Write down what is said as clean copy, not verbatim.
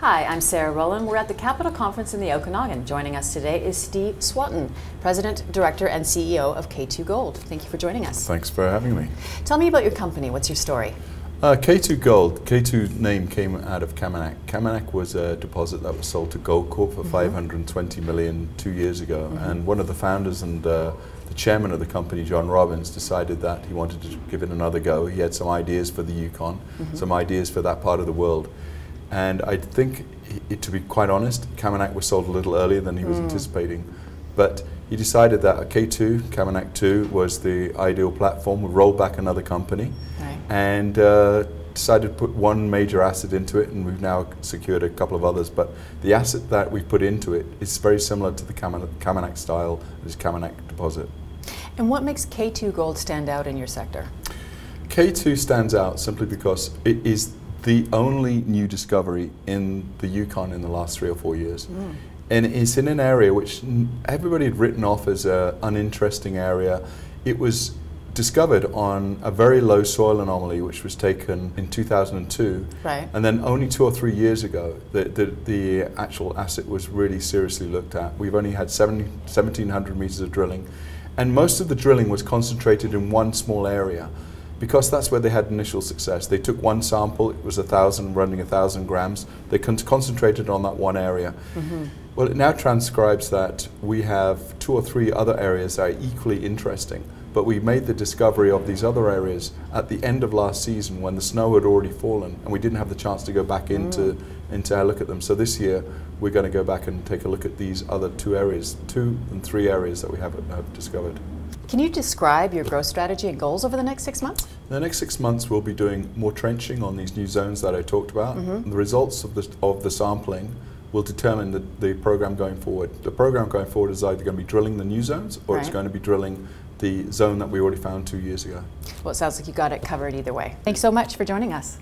Hi, I'm Sarah Rowland. We're at the Capital Conference in the Okanagan. Joining us today is Steve Swatton, President, Director, and CEO of K2 Gold. Thank you for joining us. Thanks for having me. Tell me about your company. What's your story? K2 Gold, K2 name came out of Kaminak. Kaminak was a deposit that was sold to Gold Corp for $520 million 2 years ago. And one of the founders and the chairman of the company, John Robbins, decided that he wanted to give it another go. He had some ideas for the Yukon, some ideas for that part of the world. And I think, to be quite honest, Kaminak was sold a little earlier than he was anticipating. But he decided that K2, Kaminak 2, was the ideal platform. We rolled back another company and decided to put one major asset into it, and we've now secured a couple of others. But the asset that we put into it is very similar to the Kaminak style, this Kaminak deposit. And what makes K2 Gold stand out in your sector? K2 stands out simply because it is the only new discovery in the Yukon in the last 3 or 4 years. And it's in an area which everybody had written off as an uninteresting area. It was discovered on a very low soil anomaly which was taken in 2002. And then only 2 or 3 years ago the actual asset was really seriously looked at. We've only had 1,700 meters of drilling, and most of the drilling was concentrated in one small area, because that's where they had initial success. They took one sample, it was 1,000 grams. They concentrated on that one area. Well, it now transcribes that we have 2 or 3 other areas that are equally interesting, but we made the discovery of these other areas at the end of last season when the snow had already fallen, and we didn't have the chance to go back into our look at them. So this year, we're going to go back and take a look at these other 2 and 3 areas that we have discovered. Can you describe your growth strategy and goals over the next 6 months? In the next 6 months, we'll be doing more trenching on these new zones that I talked about. And the results of the sampling will determine the program going forward. The program going forward is either going to be drilling the new zones, or it's going to be drilling the zone that we already found 2 years ago. Well, it sounds like you got it covered either way. Thanks so much for joining us.